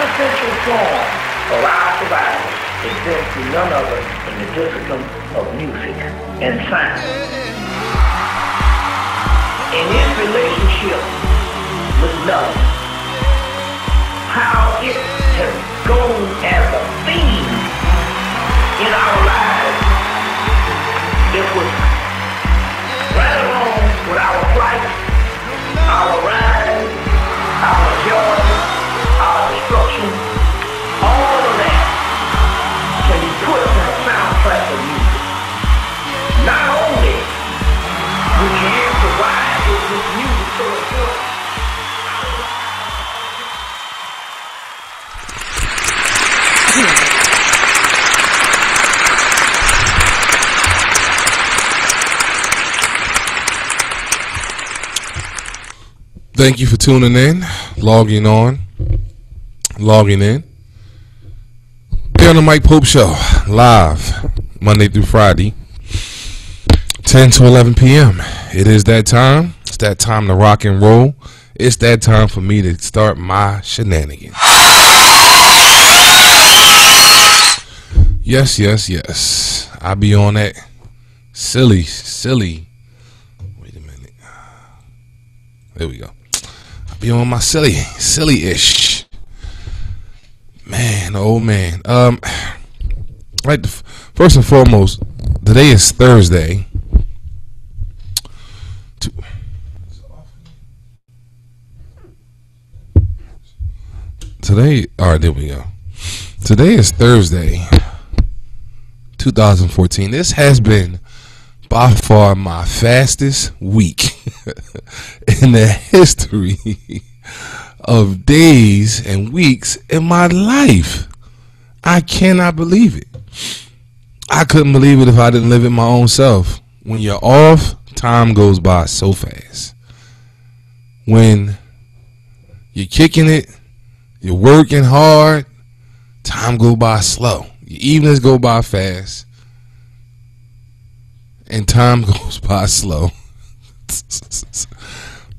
quintessential form of our survival exists to none other than the discipline of music and sound. In its relationship with love, how it has gone as a theme in our lives, it was right along with our flight, our rise, our joy, our destruction, all of that can be put in a soundtrack of music. Not only will you provide with this music so important, thank you for tuning in, logging in. Here on the Mike Pope Show, live, Monday through Friday, 10 to 11 p.m. It is that time. It's that time to rock and roll. It's that time for me to start my shenanigans. Yes. I be on that silly. Wait a minute. There we go. Be on my silly-ish. Man, oh man. Right, first and foremost, today is Thursday. Alright, there we go. Today is Thursday, 2014. This has been by far my fastest week in the history of days and weeks in my life. I cannot believe it. I couldn't believe it if I didn't live it my own self. When you're off, time goes by so fast. When you're kicking it, you're working hard, time goes by slow. Your evenings go by fast. And time goes by slow.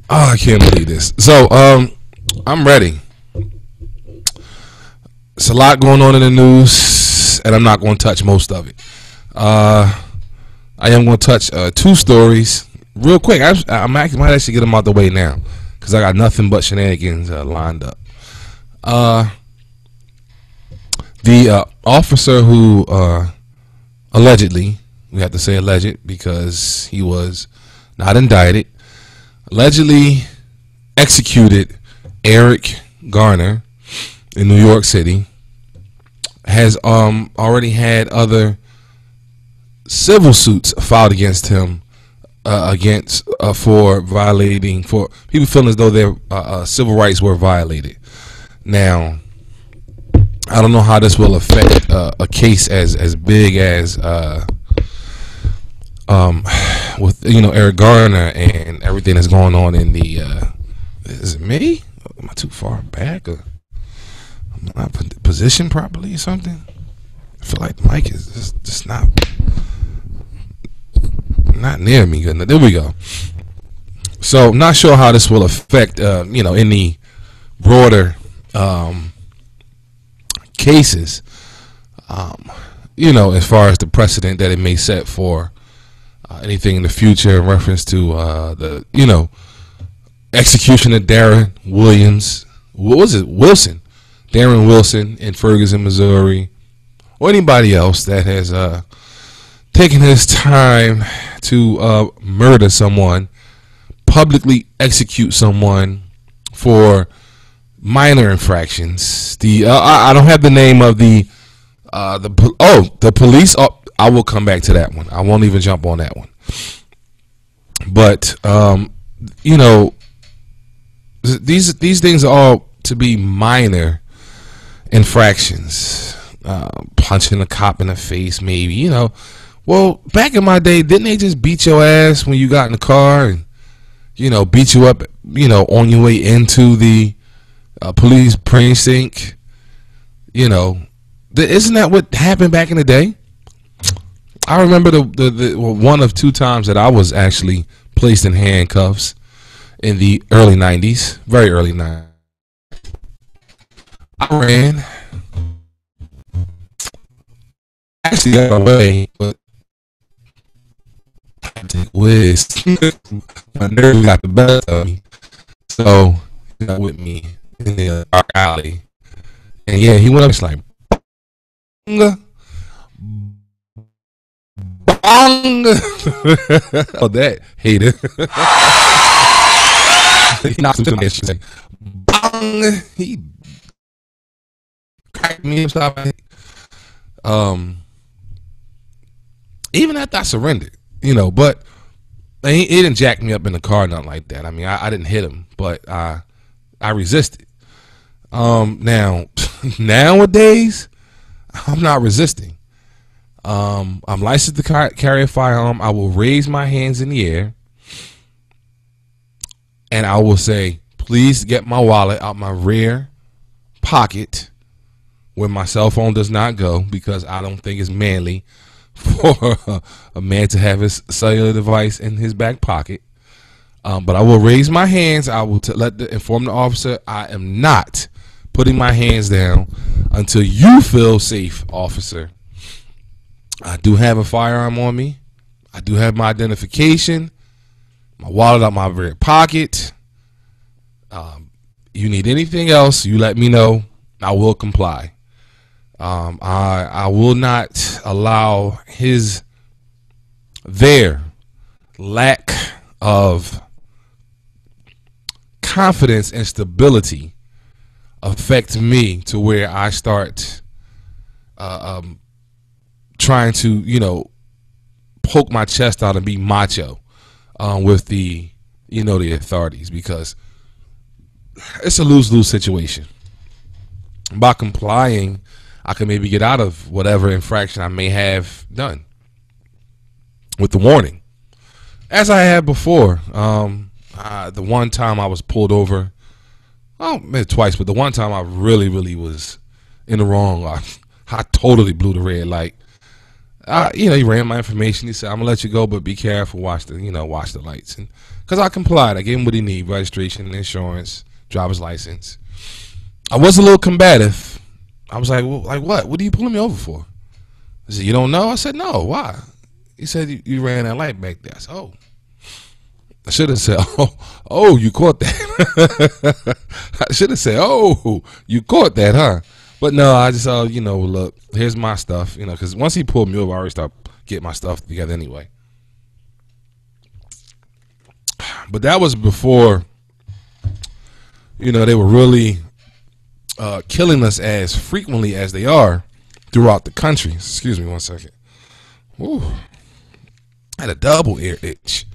Oh, I can't believe this. So, I'm ready. It's a lot going on in the news, and I'm not going to touch most of it. I am going to touch two stories real quick. I might actually get them out the way now because I got nothing but shenanigans lined up. The officer who allegedly, we have to say alleged because he was not indicted, allegedly executed Eric Garner in New York City, has already had other civil suits filed against him for people feeling as though their civil rights were violated. Now, I don't know how this will affect a case as big as with Eric Garner and everything that's going on in the is it me? Am I too far back or am I not positioned properly or something? I feel like the mic is just not near me. There we go. So not sure how this will affect any broader cases, as far as the precedent that it may set for anything in the future in reference to the execution of Darren Williams. What was it? Darren Wilson in Ferguson, Missouri, or anybody else that has taken his time to murder someone, publicly execute someone for minor infractions. I don't have the name of the police. I will come back to that one. I won't even jump on that one. But these things are all to be minor infractions. Punching a cop in the face, maybe. Well, back in my day, didn't they just beat your ass when you got in the car and beat you up on your way into the police precinct? Isn't that what happened back in the day? I remember the one of two times that I was actually placed in handcuffs in the early 90s, very early 90s. I ran. Actually got away, but I take whiz. My nerves got the best of me. So he got with me in the dark alley. And yeah, he went up, it's like, bong, bong. Oh, that hater. He knocked him to me. She said, bong. He cracked me upside my head. Even after I surrendered, but he didn't jack me up in the car, nothing like that. I mean, I didn't hit him, but I resisted. Now, nowadays, I'm not resisting. I'm licensed to carry a firearm. I will raise my hands in the air, and I will say, please get my wallet out my rear pocket where my cell phone does not go, because I don't think it's manly for a man to have his cellular device in his back pocket. But I will raise my hands. I will inform the officer I am not putting my hands down until you feel safe, officer. I do have a firearm on me. I do have my identification, my wallet out my rear pocket. You need anything else, you let me know. I will comply. I will not allow their lack of confidence and stability affect me to where I start trying to poke my chest out and be macho with the authorities, because it's a lose-lose situation. By complying, I can maybe get out of whatever infraction I may have done with the warning, as I had before. The one time I was pulled over, maybe twice, but the one time I really was in the wrong. I totally blew the red light. He ran my information. He said, "I'm gonna let you go, but be careful. Watch the lights." And because I complied, I gave him what he needed: registration, insurance, driver's license. I was a little combative. I was like, well, like what? What are you pulling me over for? He said, "You don't know?" I said, "No, why?" He said, you ran that light back there. I said, "Oh." I should have said, oh, you caught that. I should have said, "Oh, you caught that, huh?" But no, I just, look, here's my stuff, because once he pulled me over, I already started getting my stuff together anyway. But that was before, they were really killing us as frequently as they are throughout the country. Excuse me one second. Ooh, I had a double ear itch.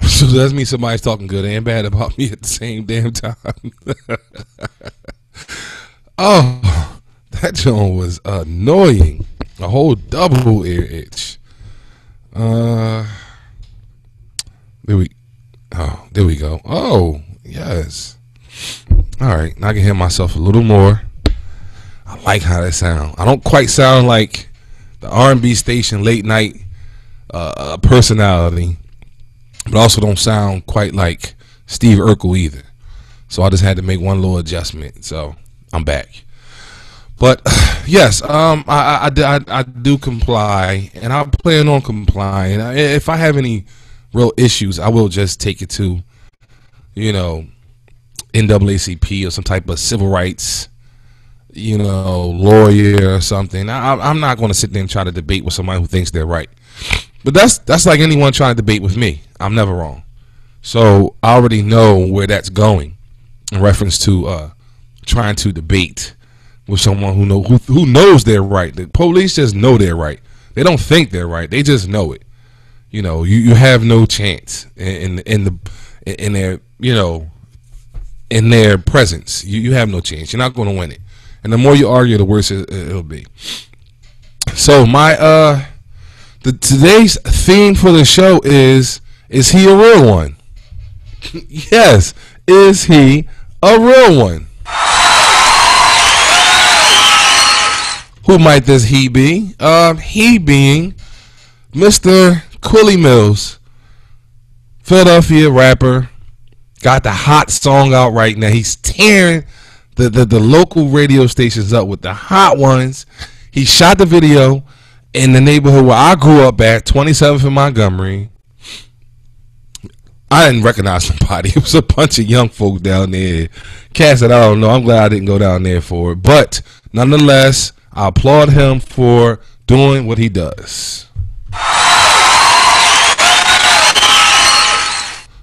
So that means somebody's talking good and bad about me at the same damn time. Oh, that joint was annoying. A whole double ear itch. There we go. Oh, yes. All right, now I can hear myself a little more. I like how that sound. I don't quite sound like the R&B station late night personality, but also don't sound quite like Steve Urkel either. So I just had to make one little adjustment. So I'm back. But yes, I do comply, and I plan on complying. If I have any real issues, I will just take it to, NAACP or some type of civil rights, lawyer or something. I'm not going to sit there and try to debate with somebody who thinks they're right. But that's like anyone trying to debate with me. I'm never wrong. So I already know where that's going in reference to trying to debate with someone who knows they're right. The police just know they're right. They don't think they're right. They just know it. You have no chance in their presence. You have no chance. You're not going to win it. And the more you argue, the worse it'll be. So today's theme for the show is he a real one? Yes, is he a real one? Who might this he be? He being Mr. Quilly Millz, Philadelphia rapper, got the hot song out right now. He's tearing the local radio stations up with the hot ones. He shot the video in the neighborhood where I grew up at, 27th in Montgomery. I didn't recognize nobody. It was a bunch of young folk down there. Cats that I don't know. I'm glad I didn't go down there for it. But nonetheless, I applaud him for doing what he does.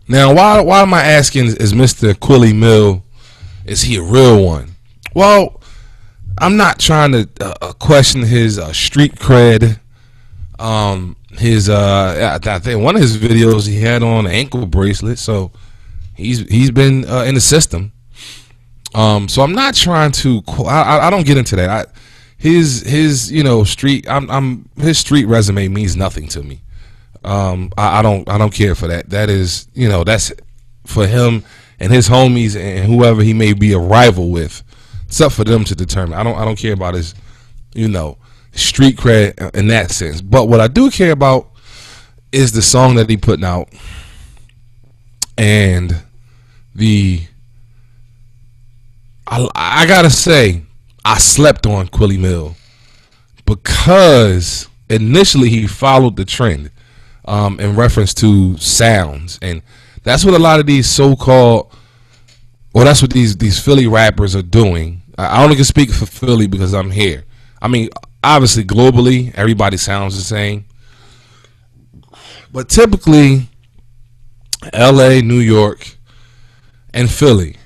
Now, why am I asking, is Mr. Quilly Millz, is he a real one? Well, I'm not trying to question his street cred. I think one of his videos he had on an ankle bracelet, so he's been in the system. So I'm not trying to. I don't get into that. His street. His street resume means nothing to me. I don't care for that. That is, that's for him and his homies and whoever he may be a rival with. It's up for them to determine. I don't care about his, street cred in that sense. But what I do care about is the song that he putting out, and I gotta say, I slept on Quilly Millz because initially he followed the trend in reference to sounds, and that's what a lot of these so-called, well, that's what these Philly rappers are doing. I only can speak for Philly because I'm here. I mean, obviously globally everybody sounds the same, but typically LA, New York, and Philly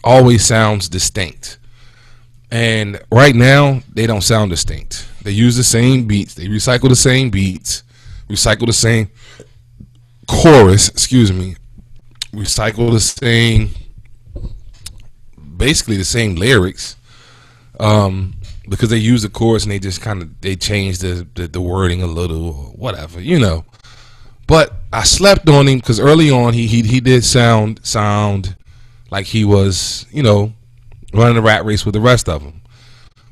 always sounds distinct. And right now they don't sound distinct. They use the same beats, they recycle the same beats, recycle the same chorus, recycle the same, basically the same lyrics, because they use the chorus and they just they change the wording a little or whatever, But I slept on him because early on he did sound like he was, running a rat race with the rest of them.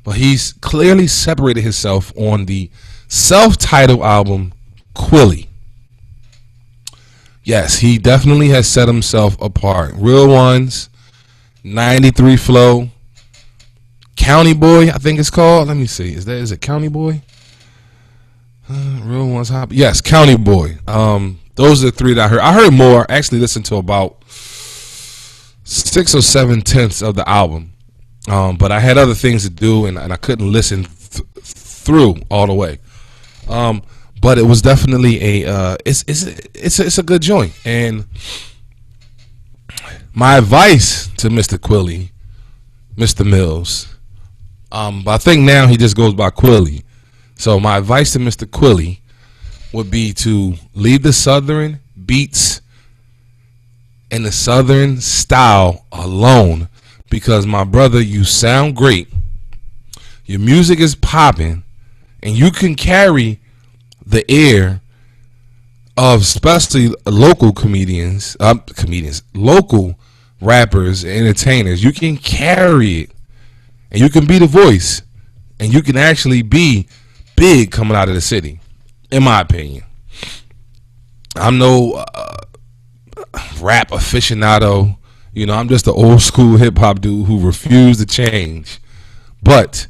But he's clearly separated himself on the self-titled album Quilly. Yes, he definitely has set himself apart. Real Ones, 93 Flow, County Boy, I think it's called. Let me see. Is it County Boy? Real Ones, yes, County Boy. Those are the three that I heard. I heard more. I actually listened to about 6 or 7/10 of the album, but I had other things to do, and I couldn't listen through all the way. But it was definitely it's a good joint. And my advice to Mr. Quilly, Mr. Millz, but I think now he just goes by Quilly. So my advice to Mr. Quilly would be to leave the Southern beats and the Southern style alone, because my brother, you sound great, your music is popping, and you can carry the air of especially local local rappers, entertainers. You can carry it, and you can be the voice, and you can actually be big coming out of the city, in my opinion. I'm no rap aficionado, I'm just an old school hip hop dude who refused to change. But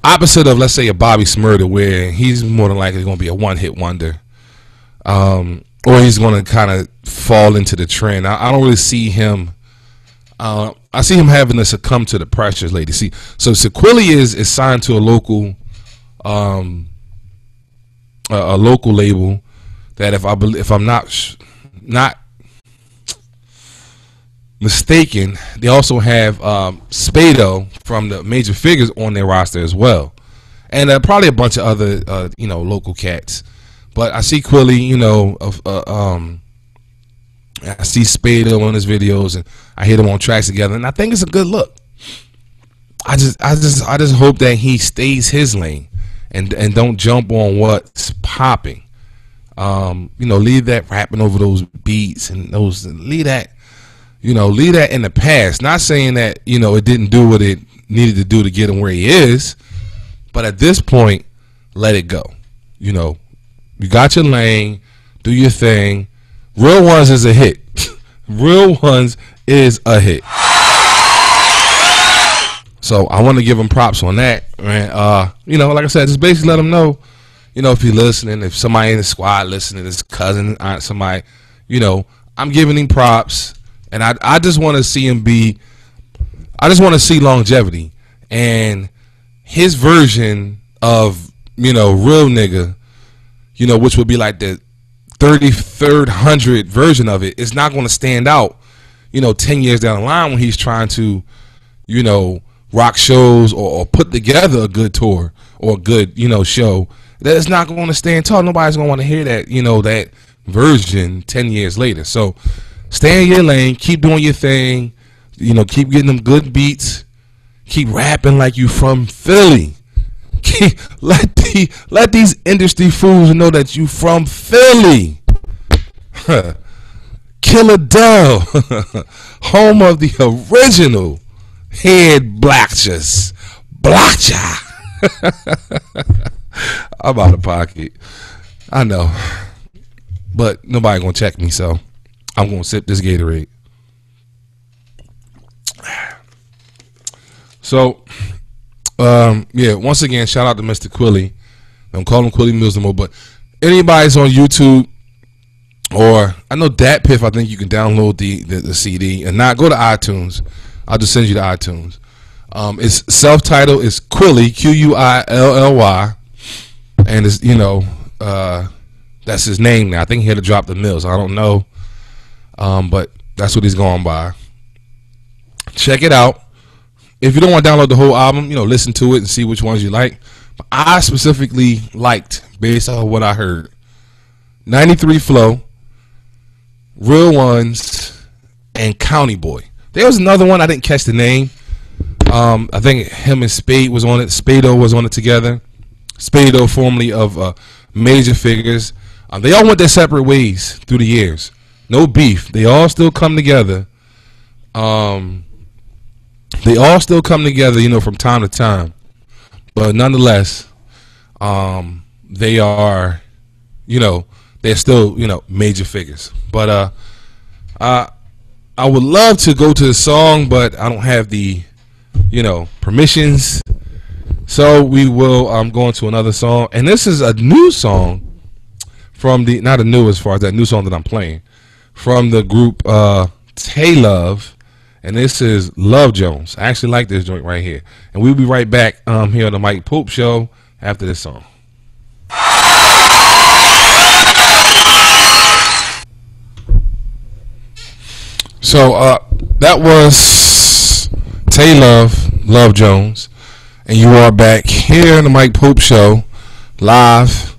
opposite of, let's say, a Bobby Smurda, where he's more than likely going to be a one-hit wonder, or he's going to kind of fall into the trend. I don't really see him. I see him having to succumb to the pressures lately. See, so Quilly is signed to a local label that, if I'm not mistaken, they also have Spado from the Major Figures on their roster as well, and probably a bunch of other local cats. But I see Quilly, I see Spado on his videos, and I hear them on tracks together, and I think it's a good look. I just hope that he stays his lane and don't jump on what's popping. Leave that rapping over those beats and leave that in the past. Not saying that it didn't do what it needed to do to get him where he is, but at this point, let it go. You got your lane, do your thing. Real Ones is a hit. Real Ones is a hit. So I want to give him props on that, man. You know, like I said, just basically let him know, you know, if he's listening, if somebody in the squad listening, his cousin, aunt, somebody, you know, I'm giving him props, and I just want to see him be. I just want to see longevity, and his version of, you know, Real Nigga, you know, which would be like the 3300 version of it, is not going to stand out, you know, 10 years down the line when he's trying to, you know, rock shows or put together a good tour or a good, you know, show. That's not going to stand tall. Nobody's going to want to hear that, you know, that version 10 years later. So stay in your lane, keep doing your thing, you know, keep getting them good beats, keep rapping like you from Philly. Let these industry fools know that you from Philly. Killer Dell, home of the original Head Blackchas. I'm out of pocket. I know. But nobody gonna check me, so I'm gonna sip this Gatorade. So, yeah, once again, shout out to Mr. Quilly. Don't call him Quilly Millz no more, but anybody's on YouTube, or I know Dat Piff, I think you can download the CD and not go to iTunes. I'll just send you to iTunes. It's self-titled. It's Quilly, Quilly, and it's, you know, that's his name now. I think he had to drop the Mills. I don't know, but that's what he's going by. Check it out. If you don't want to download the whole album, you know, listen to it and see which ones you like. But I specifically liked, based on what I heard, 93 Flow, Real Ones, and County Boy. There was another one, I didn't catch the name. I think him and Spade was on it. Spado was on it together. Spado, formerly of Major Figures. They all went their separate ways through the years. No beef. They all still come together. They all still come together, you know, from time to time. But nonetheless, they are, you know, they're still, you know, major figures. But I would love to go to the song, but I don't have the, you know, permissions. So we will go into another song. And this is a new song from the, not a new as far as that new song that I'm playing, from the group Tay Love. And this is Love Jones. I actually like this joint right here. And we'll be right back here on the Mike Pope Show after this song. So that was Tay Love, Love Jones. And you are back here on the Mike Pope Show, live,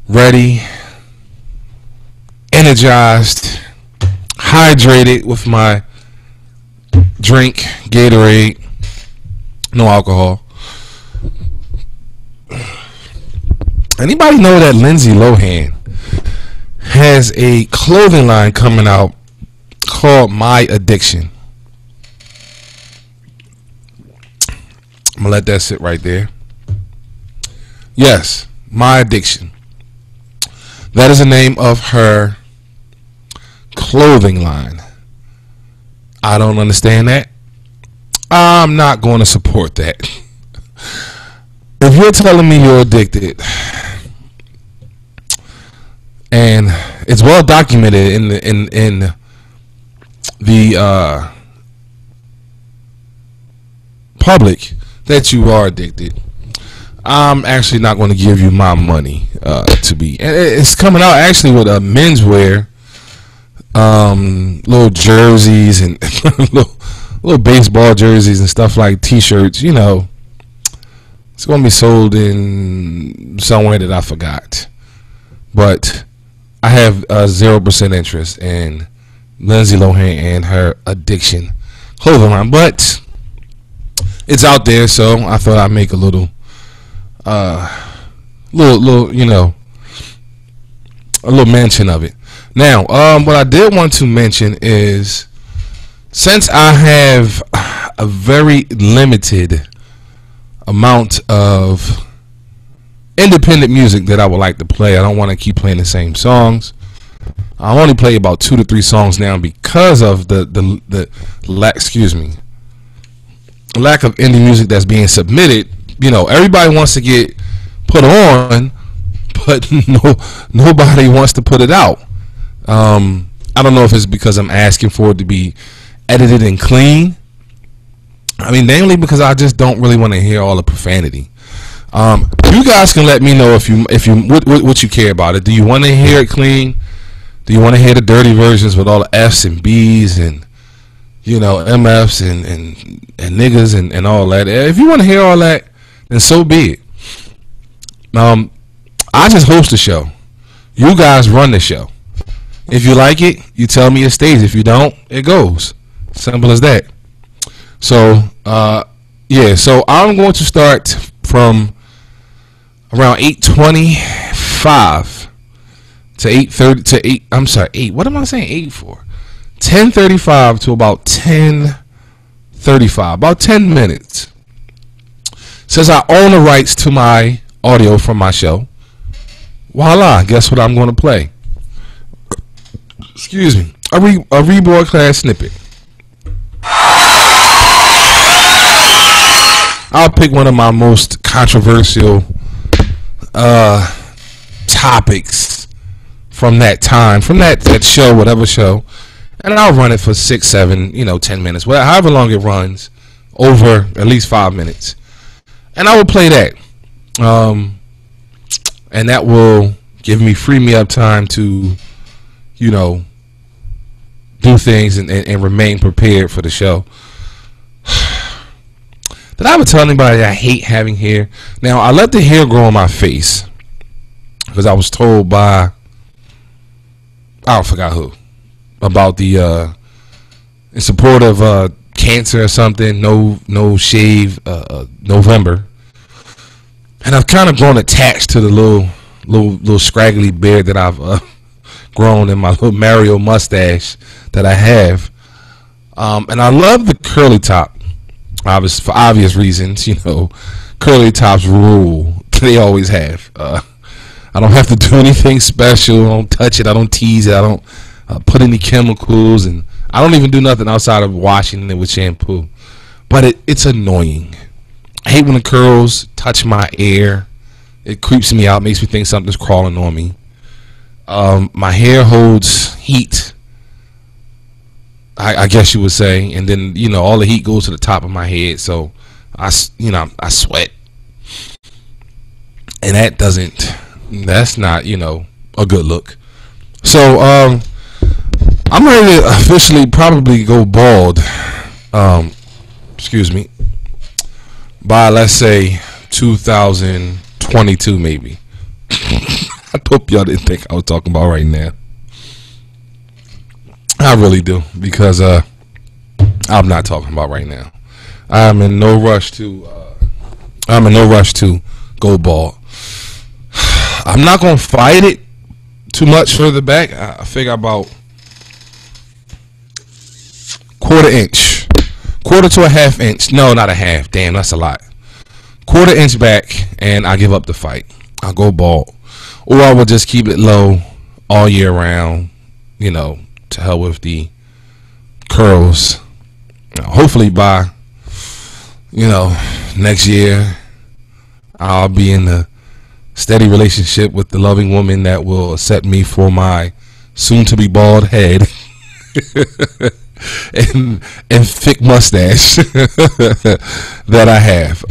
ready, energized, hydrated with my drink, Gatorade, no alcohol. Anybody know that Lindsay Lohan has a clothing line coming out called My Addiction? I'm gonna let that sit right there. Yes, My Addiction. That is the name of her clothing line. I don't understand that. I'm not going to support that. If you're telling me you're addicted, and it's well documented in the public that you are addicted, I'm actually not going to give you my money to be. And it's coming out actually with a menswear, little jerseys and little baseball jerseys and stuff like T-shirts. You know, it's going to be sold in somewhere that I forgot. But I have 0% interest in Lindsay Lohan and her addiction clothing line. But it's out there, so I thought I'd make a little, you know, a little mention of it. Now, what I did want to mention is, since I have a very limited amount of independent music that I would like to play, I don't want to keep playing the same songs. I only play about 2 to 3 songs now because of the lack of indie music that's being submitted. You know, everybody wants to get put on, but nobody wants to put it out. I don't know if it's because I'm asking for it to be edited and clean. I mean, mainly because I just don't really want to hear all the profanity. You guys can let me know if you what you care about it. Do you want to hear it clean? Do you want to hear the dirty versions with all the F's and B's and, you know, MFs and niggas and all that? If you want to hear all that, then so be it. I just host the show. You guys run the show. If you like it, you tell me it stays. If you don't, it goes. Simple as that. So, yeah. So I'm going to start from around 8:25 to 8:30 to 8. I'm sorry, 8. What am I saying 8 for? 10:35 to about 10:35. About 10 minutes. Since I own the rights to my audio from my show, voila, guess what I'm going to play? Excuse me. A rebroadcast snippet. I'll pick one of my most controversial topics from that time, from that show, whatever show, and I'll run it for 6, 7, 10 minutes, however long it runs, over at least 5 minutes, and I will play that, and that will free me up time to, do things and remain prepared for the show. Did I ever tell anybody that I hate having hair? Now, I let the hair grow on my face because I was told by, I forgot who, about the in support of cancer or something, no shave November, and I've kind of grown attached to the little scraggly beard that I've grown in my little Mario mustache that I have, and I love the curly top. For obvious reasons, curly tops rule. They always have. I don't have to do anything special. I don't touch it. I don't tease it. I don't put any chemicals, and I don't even do nothing outside of washing it with shampoo. But it's annoying. I hate when the curls touch my ear. It creeps me out. Makes me think something's crawling on me. My hair holds heat, I guess you would say, and then all the heat goes to the top of my head, so I sweat, and that's not a good look. So I'm ready to officially probably go bald, excuse me, by let's say 2022 maybe. I hope y'all didn't think I was talking about right now. I really do, because I'm not talking about right now. I'm in no rush to go bald. I'm not gonna fight it too much further back. I figure about quarter to a half inch. No, not a half. Damn, that's a lot. Quarter inch back, and I give up the fight. I'll go bald, or I will just keep it low all year round. To hell with the curls. Hopefully by next year I'll be in a steady relationship with the loving woman that will accept me for my soon to be bald head and thick mustache that I have.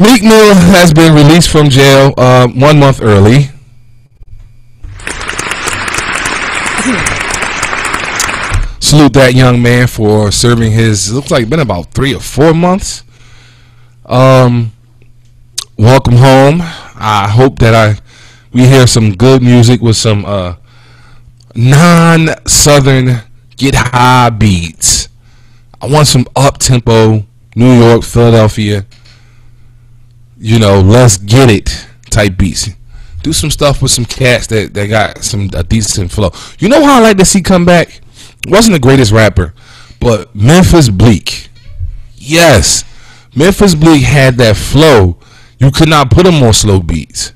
Meek Mill has been released from jail 1 month early. Salute that young man for serving his, looks like been about 3 or 4 months. Welcome home. I hope that we hear some good music with some non-southern get high beats. I want some up-tempo New York, Philadelphia, let's get it type beats. Do some stuff with some cats that got a decent flow. You know how I like to see come back? Wasn't the greatest rapper, but Memphis Bleak. Yes, Memphis Bleak had that flow. You could not put him on slow beats.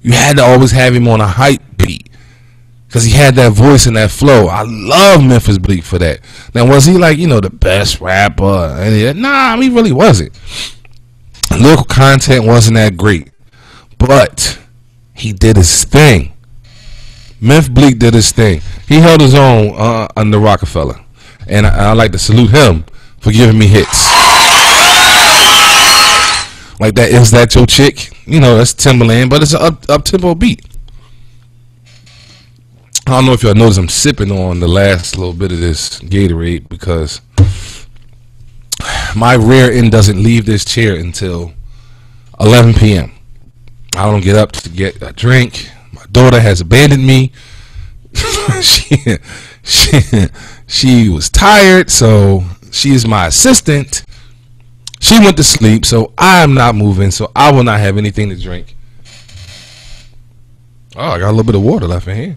you had to always have him on a hype beat because he had that voice and that flow. I love Memphis Bleak for that. Now, was he like, the best rapper? Nah, he really wasn't. Lyrical content wasn't that great, but he did his thing. Memphis Bleak did his thing. He held his own under Rockefeller, and I like to salute him for giving me hits like that. Is That Your Chick? That's Timberland, but it's an up tempo beat. I don't know if y'all notice I'm sipping on the last little bit of this Gatorade because my rear end doesn't leave this chair until 11 p.m. I don't get up to get a drink. My daughter has abandoned me. she was tired, so she is my assistant. She went to sleep, so I'm not moving, so I will not have anything to drink. Oh, I got a little bit of water left in here.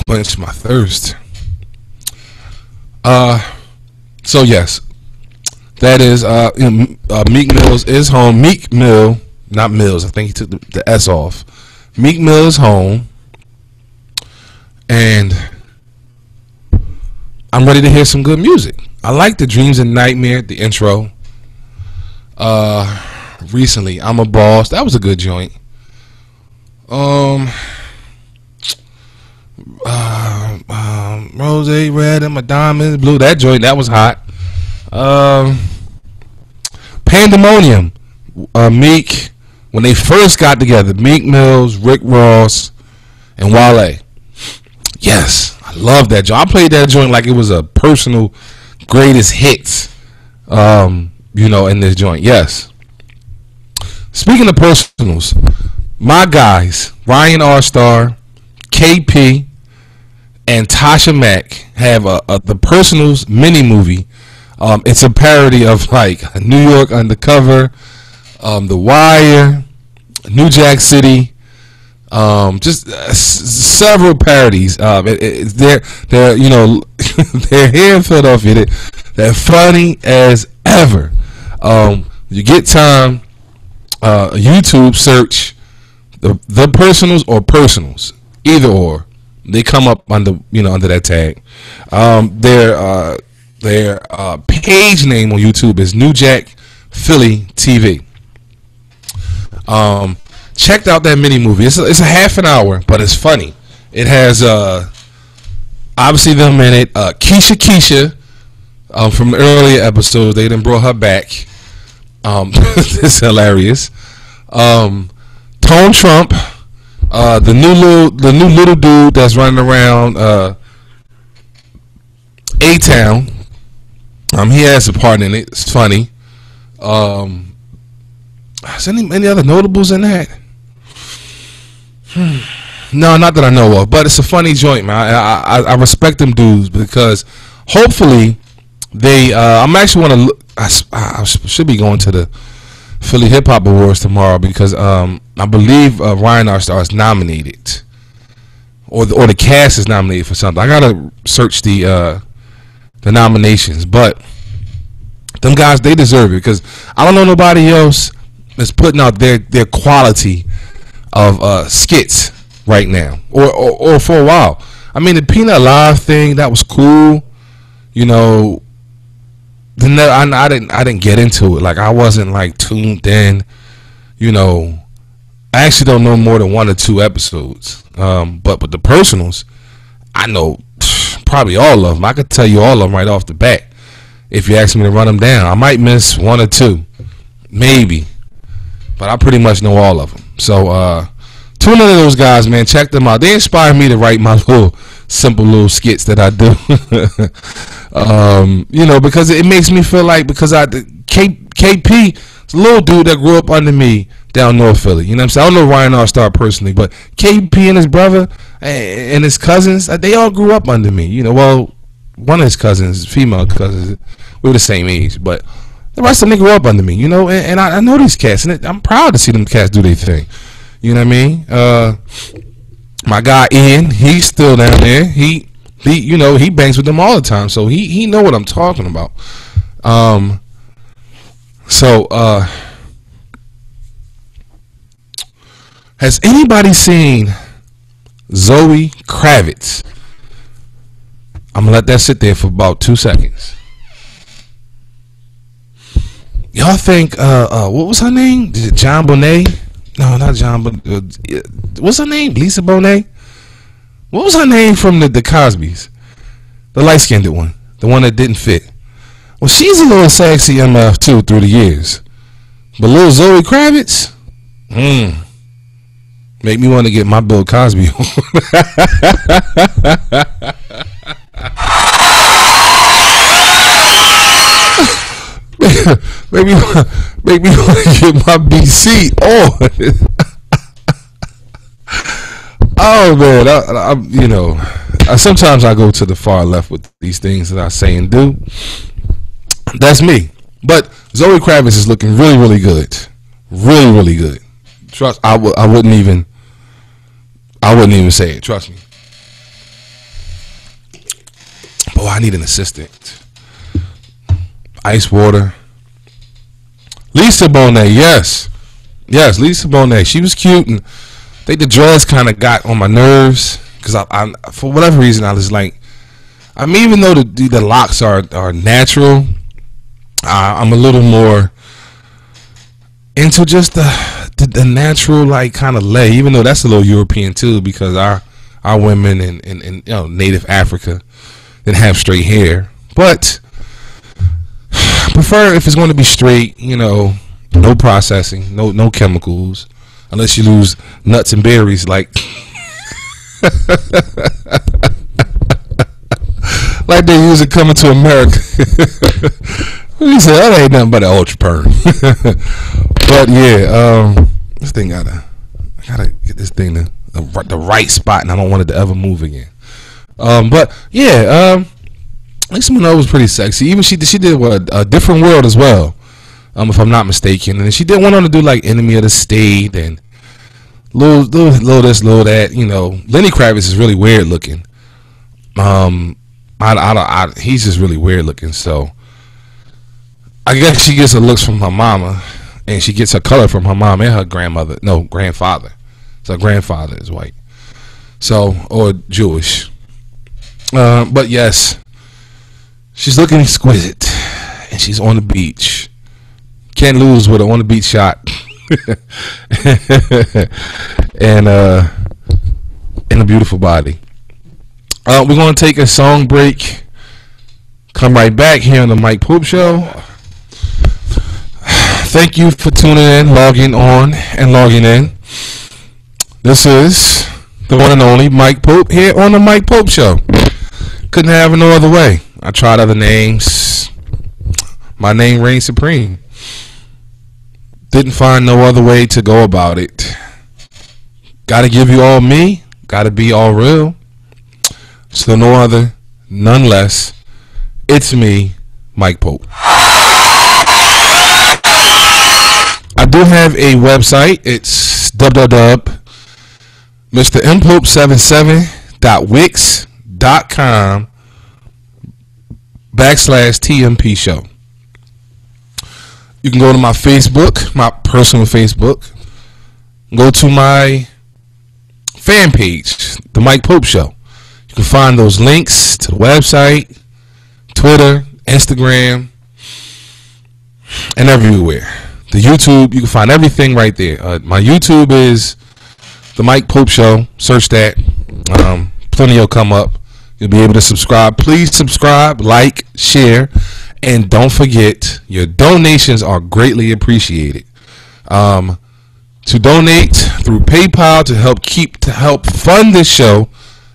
Quench my thirst. So yes, that is Meek Millz is home. Meek Mill, not Mills. I think he took the S off. Meek Mill is home, and I'm ready to hear some good music. I like the Dreams and Nightmare, the intro. Recently, I'm a Boss. That was a good joint. Rose red and my diamonds blue. That joint, that was hot. Pandemonium. Meek, when they first got together, Meek Mills, Rick Ross, and Wale. Yes, I love that joint. I played that joint like it was a personal greatest hits. In this joint. Yes. Speaking of personals, my guys, Ryan R. Star, KP, and Tasha Mack have the Personals mini movie. It's a parody of like New York Undercover, The Wire, New Jack City, just several parodies. They're they're here in Philadelphia. They're funny as ever. You get time, YouTube search the Personals or Personals, either or. They come up under that tag. Their page name on YouTube is New Jack Philly TV. Checked out that mini movie. It's a half an hour, but it's funny. It has obviously them in it. Keisha from earlier episodes. They done brought her back. It's hilarious. Tone Trump. The new little dude that's running around A-Town. He has a part in it. It's funny. Is any other notables in that? No, not that I know of. But it's a funny joint, man. I respect them dudes because hopefully they. I'm actually want to look. I should be going to the Philly Hip Hop Awards tomorrow because I believe Ryan R. Star is nominated, or the cast is nominated for something. I gotta search the nominations, but them guys, they deserve it because I don't know nobody else that's putting out their quality of skits right now, or for a while. I mean, the Peanut Live thing, that was cool, Then I didn't get into it. Like, I wasn't like tuned in. I actually don't know more than 1 or 2 episodes. But with the Personals, I know probably all of them. I could tell you all of them right off the bat if you ask me to run them down. I might miss 1 or 2, maybe, but I pretty much know all of them. So tune into those guys, man. Check them out. They inspire me to write my simple little skits that I do. Because it makes me feel like, because KP is a little dude that grew up under me down North Philly. You know what I'm saying? I don't know Ryan R. Star personally, but KP and his brother and his cousins, they all grew up under me. Well, one of his cousins, female cousins, we were the same age, but the rest of them, they grew up under me, and I know these cats, and I'm proud to see them cats do their thing. You know what I mean? My guy Ian, he's still down there. He bangs with them all the time, so he know what I'm talking about. Has anybody seen Zoe Kravitz? I'm gonna let that sit there for about 2 seconds. Y'all think what was her name? Is it John Bonet? No, not John. What's her name? Lisa Bonet? What was her name from the Cosbys? The light-skinned one, the one that didn't fit. Well, she's a little sexy MF too through the years, but little Zoe Kravitz, make me want to get my Bill Cosby on. make me want to get my BC on. Oh man, sometimes I go to the far left with these things that I say and do. That's me. But Zoe Kravitz is looking really, really good, really, really good. Trust, I wouldn't even say it. Trust me. Boy, I need an assistant. Ice water. Lisa Bonet, yes, Lisa Bonet. She was cute, and I think the dress kind of got on my nerves because I for whatever reason I was like, I mean, even though the locks are natural, I'm a little more into just the natural like kind of lay. Even though that's a little European too, because our women in native Africa didn't have straight hair, but I prefer if it's going to be straight, no processing, no chemicals, unless you lose nuts and berries like like they use it coming to America. You say that ain't nothing but an ultra perm. But yeah, this thing I gotta get this thing to the right spot, and I don't want it to ever move again. But yeah, Lisa Minogue was pretty sexy. Even she did a Different World as well, if I'm not mistaken. And she did one on to do like Enemy of the State and little this, little that. Lenny Kravitz is really weird looking. He's just really weird looking. So I guess she gets her looks from her mama, and she gets her color from her mom and her grandfather. So her grandfather is white, or Jewish. But yes, she's looking exquisite, and she's on the beach. Can't lose with her on the beach shot. And a beautiful body. We're going to take a song break. Come right back here on the Mike Pope Show. Thank you for tuning in, logging on, and logging in. This is the one and only Mike Pope here on the Mike Pope Show. Couldn't have it no other way. I tried other names. My name reigns supreme. Didn't find no other way to go about it. Gotta give you all me. Gotta be all real. So no other, none less. It's me, Mike Pope. I do have a website. It's www.mrmpope77.wix.com/TMP show. You can go to my Facebook, my personal Facebook. Go to my fan page, The Mike Pope Show. You can find those links to the website, Twitter, Instagram, and everywhere. The YouTube, you can find everything right there. My YouTube is The Mike Pope Show. Search that. Plenty will come up. You'll be able to subscribe. Please subscribe, like, share, and don't forget, your donations are greatly appreciated. To donate through PayPal to help fund this show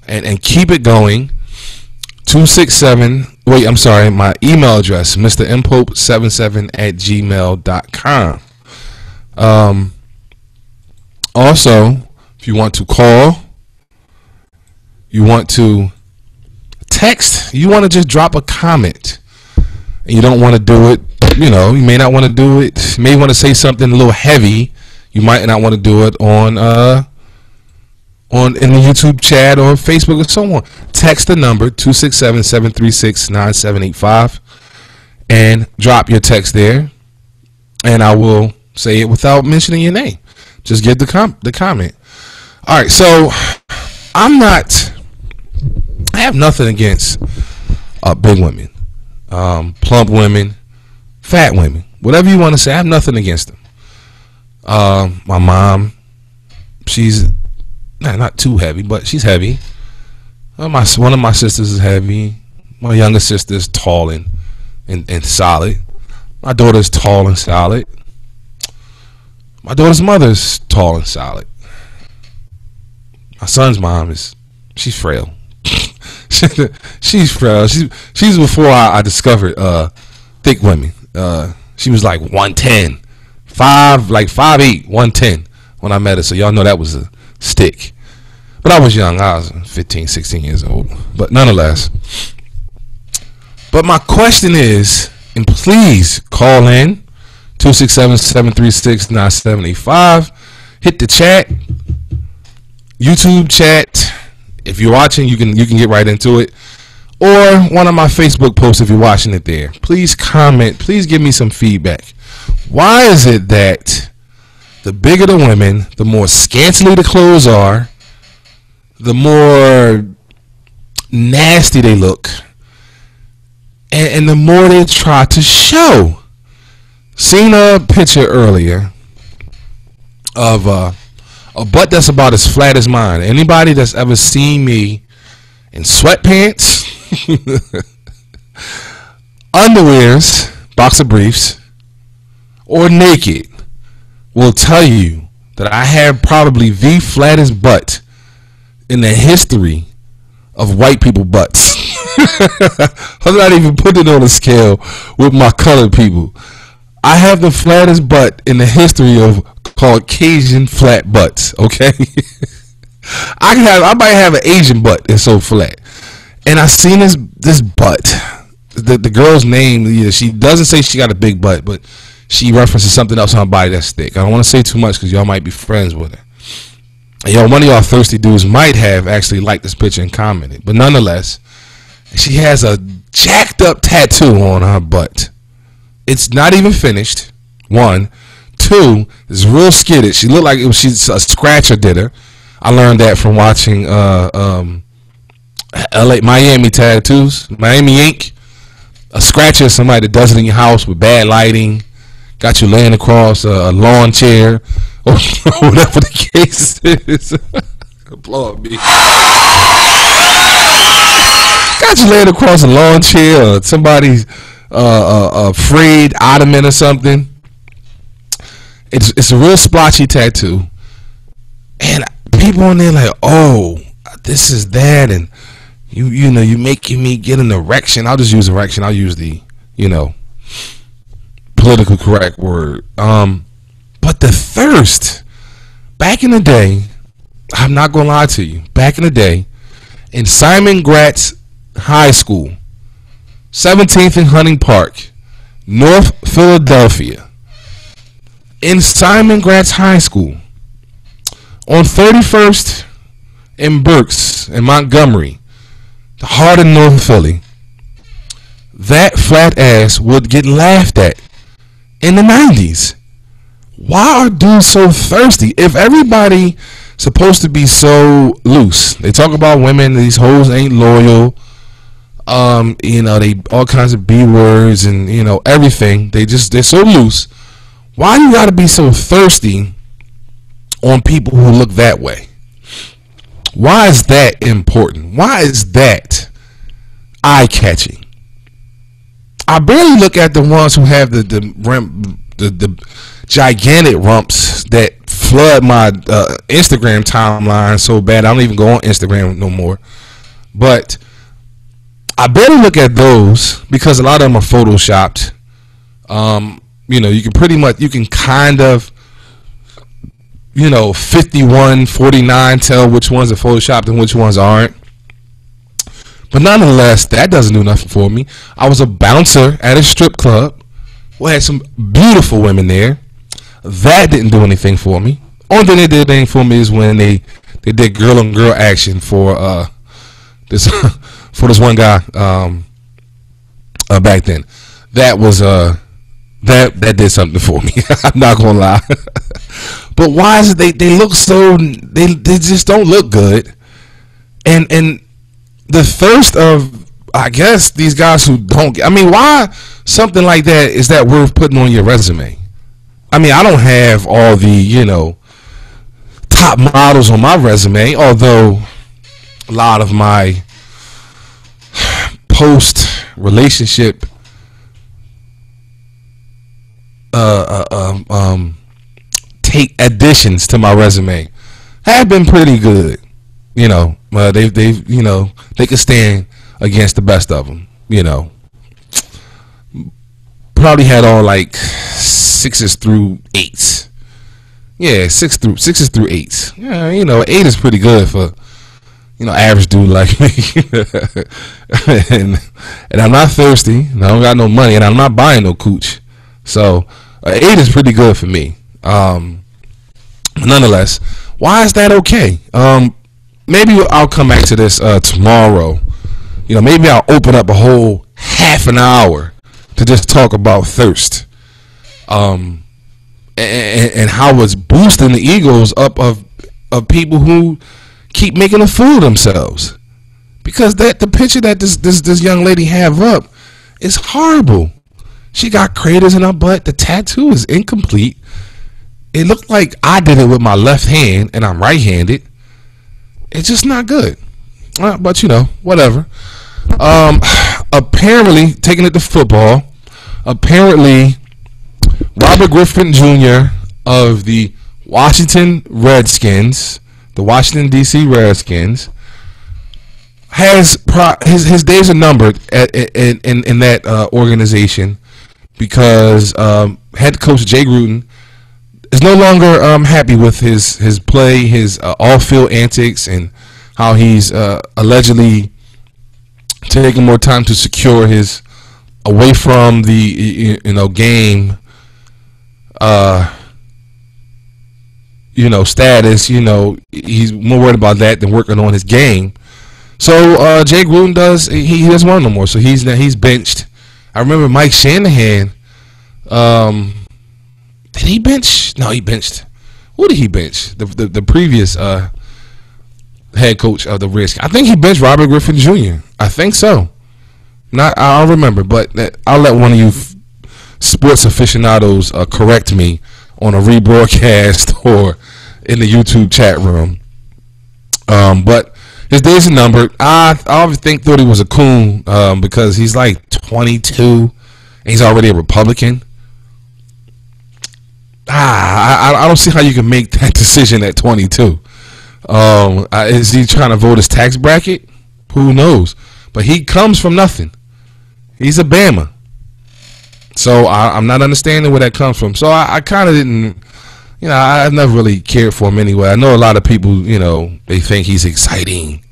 and keep it going. My email address, mrmpope77@gmail.com. Also, if you want to call, you want to text, you want to just drop a comment, and you don't want to do it, you may not want to do it. You may want to say something a little heavy. You might not want to do it on in the YouTube chat or Facebook or so on. Text the number 267-736-9785 and drop your text there, and I will say it without mentioning your name. Just give the comment. All right, so I have nothing against big women, plump women, fat women, whatever you want to say. I have nothing against them. My mom, she's not too heavy, but she's heavy. One of my sisters is heavy. My younger sister is tall and solid. My daughter's tall and solid. My daughter's mother's tall and solid. My son's mom she's frail. She's frail. She's before I discovered thick women. She was like 110, 5'8", 110 when I met her. So y'all know that was a stick. But I was young. I was 15, 16 years old. But nonetheless. But my question is, and please call in 267-736-9785. Hit the chat, YouTube chat. If you're watching, you can get right into it, or one of my Facebook posts if you're watching it there. Please comment. Please give me some feedback. Why is it that the bigger the women, the more scantily the clothes are, the more nasty they look, and the more they try to show? Seen a picture earlier of a butt that's about as flat as mine. Anybody that's ever seen me in sweatpants, underwears, boxer briefs, or naked will tell you that I have probably the flattest butt in the history of white people butts. I'm not even putting it on a scale with my colored people. I have the flattest butt in the history of Caucasian flat butts. Okay, I might have an Asian butt. It's so flat. And I seen this butt. The girl's name. She doesn't say she got a big butt, but she references something else on her body that's thick. I don't want to say too much because y'all might be friends with her. And one of y'all thirsty dudes might have actually liked this picture and commented. But nonetheless, she has a jacked up tattoo on her butt. It's not even finished. 1, 2, it's real skidded. She looked like she's a scratcher did her. I learned that from watching Miami tattoos, Miami Ink. A scratcher is somebody that does it in your house with bad lighting, got you laying across a lawn chair, or whatever the case is. Applaud me. Got you laying across a lawn chair, or somebody's a frayed ottoman or something. It's a real splotchy tattoo, and people on there like, oh, this is that, and you know, you making me get an erection. I'll just use erection. I'll use the political correct word. But the thirst, back in the day, I'm not gonna lie to you. Back in the day, in Simon Gratz High School, 17th and Hunting Park, North Philadelphia. In Simon Gratz High School, on 31st and Berks in Montgomery, the heart of North Philly, that flat ass would get laughed at in the 90s. Why are dudes so thirsty? If everybody supposed to be so loose, they talk about women, these hoes ain't loyal. They all kinds of B words and everything. They're so loose. Why you gotta be so thirsty on people who look that way? Why is that important? Why is that eye-catching? I barely look at the ones who have the gigantic rumps that flood my Instagram timeline so bad I don't even go on Instagram no more. But I barely look at those because a lot of them are photoshopped. You can kind of 51, 49 tell which ones are photoshopped and which ones aren't. But nonetheless, that doesn't do nothing for me. I was a bouncer at a strip club. We had some beautiful women there. That didn't do anything for me. Only thing they did anything for me is when they did girl on girl action for this for this one guy back then. That was that did something for me. I'm not gonna lie. But why is it they look so they just don't look good, and the thirst of, I guess, these guys who don't get, I mean, why something like that is that worth putting on your resume? I mean, I don't have all the top models on my resume, although a lot of my post relationship take additions to my resume have been pretty good. They've they can stand against the best of them. Probably had all like 6s through 8s. Yeah, 6s through 8s. Yeah, 8 is pretty good for average dude like me. and I'm not thirsty, and I don't got no money, and I'm not buying no cooch. So 8 is pretty good for me. Nonetheless, why is that okay? Maybe I'll come back to this tomorrow. Maybe I'll open up a whole half an hour to just talk about thirst, and how it's boosting the egos up of people who keep making a fool of themselves. Because the picture that this young lady have up is horrible. She got craters in her butt. The tattoo is incomplete. It looked like I did it with my left hand, and I'm right-handed. It's just not good. But whatever. Apparently, taking it to football, apparently Robert Griffin Jr. of the Washington Redskins, the Washington D.C. Redskins, has his days are numbered in that organization, because head coach Jay Gruden is no longer happy with his play, his off-field antics, and how he's allegedly taking more time to secure his away from the game status. He's more worried about that than working on his game. So Jay Gruden he doesn't want no more. So he's benched. I remember Mike Shanahan. Did he bench? No, he benched. Who did he bench? The previous head coach of the Redskins. I think he benched Robert Griffin Jr. I think so. I don't remember, but I'll let one of you sports aficionados correct me on a rebroadcast or in the YouTube chat room. But his days are numbered. I always thought he was a coon because he's like 22 and he's already a Republican. I don't see how you can make that decision at 22. Is he trying to vote his tax bracket? Who knows? But he comes from nothing. He's a Bama. So I'm not understanding where that comes from. So I kind of didn't, I've never really cared for him anyway. I know a lot of people, they think he's exciting,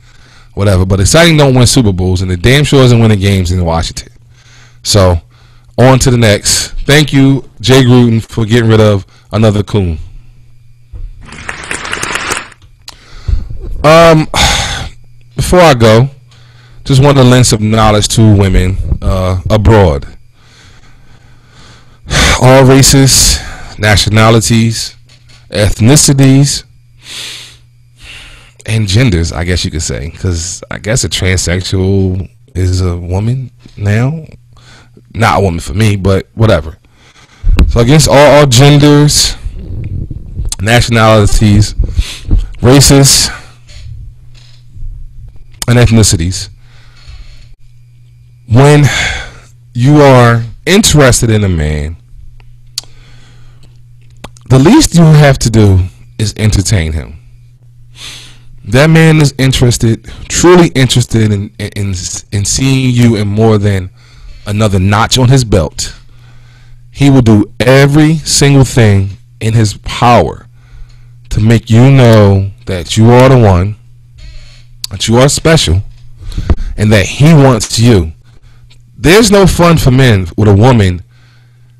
whatever. But exciting don't win Super Bowls, and the damn sure isn't winning games in Washington. So on to the next. Thank you, Jay Gruden, for getting rid of another coon. Before I go, just want to lend some knowledge to women abroad. All races, nationalities, ethnicities, and genders, I guess you could say, because I guess a transsexual is a woman now. Not a woman for me, but whatever. So against all genders, nationalities, races, and ethnicities, when you are interested in a man, the least you have to do is entertain him. That man is interested, truly interested in seeing you in more than another notch on his belt. He will do every single thing in his power to make you know that you are the one, that you are special, and that he wants you. There's no fun for men with a woman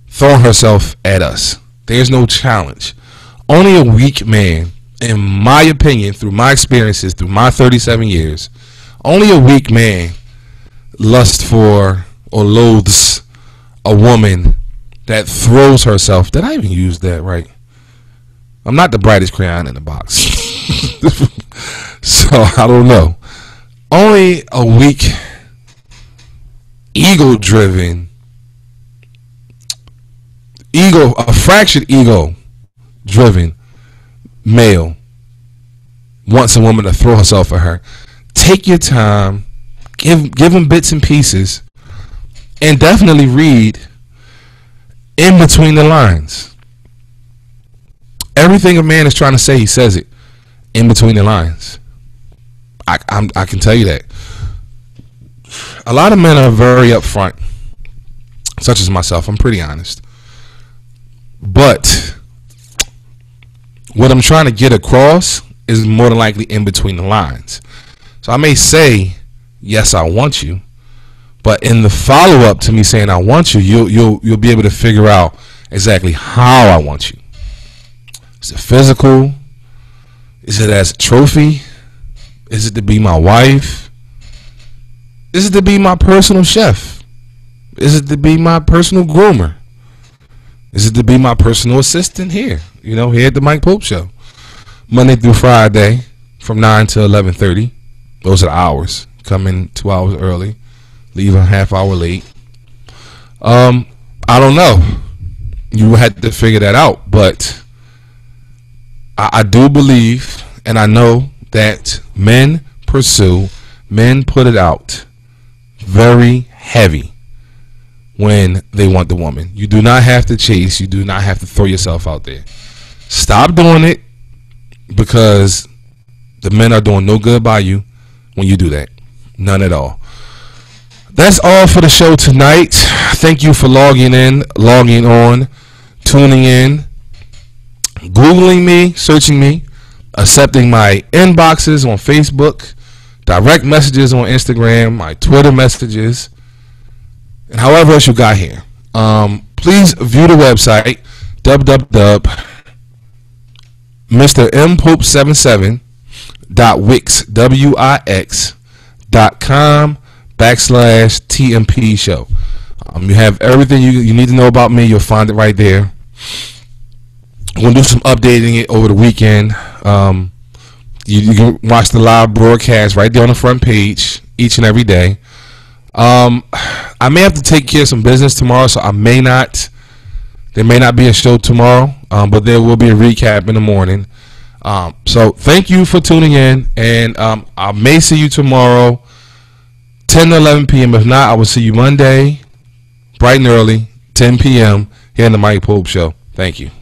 throwing herself at us. There's no challenge. Only a weak man, in my opinion, through my experiences, through my 37 years, only a weak man lusts for or loathes a woman that throws herself. Did I even use that right? I'm not the brightest crayon in the box. So I don't know. Only a weak, ego-driven, a fractured ego-driven male wants a woman to throw herself at her. Take your time, give him bits and pieces, and definitely read in between the lines. Everything a man is trying to say, he says it in between the lines. I can tell you that. A lot of men are very upfront, such as myself. I'm pretty honest. But what I'm trying to get across is more than likely in between the lines. So I may say, yes, I want you, but in the follow-up to me saying I want you, you'll be able to figure out exactly how I want you. Is it physical? Is it as a trophy? Is it to be my wife? Is it to be my personal chef? Is it to be my personal groomer? Is it to be my personal assistant here? Here at the Mike Pope Show. Monday through Friday from 9 to 11:30. Those are the hours. Come in 2 hours early. Leave a half hour late. I don't know. You had to figure that out. But I do believe, and I know that men put it out very heavy when they want the woman. You do not have to chase. You do not have to throw yourself out there. Stop doing it, because the men are doing no good by you when you do that. None at all. That's all for the show tonight. Thank you for logging on, tuning in, Googling me, searching me, accepting my inboxes on Facebook, direct messages on Instagram, my Twitter messages, and however else you got here. Please view the website, www.mrpope77.wix.com/TMP show. You have everything you need to know about me. You'll find it right there. I'm going to do some updating it over the weekend. You can watch the live broadcast right there on the front page each and every day. I may have to take care of some business tomorrow, so there may not be a show tomorrow, but there will be a recap in the morning. So thank you for tuning in, and I may see you tomorrow 10 to 11 p.m. If not, I will see you Monday bright and early 10 p.m. here in the Mike Pope Show. Thank you.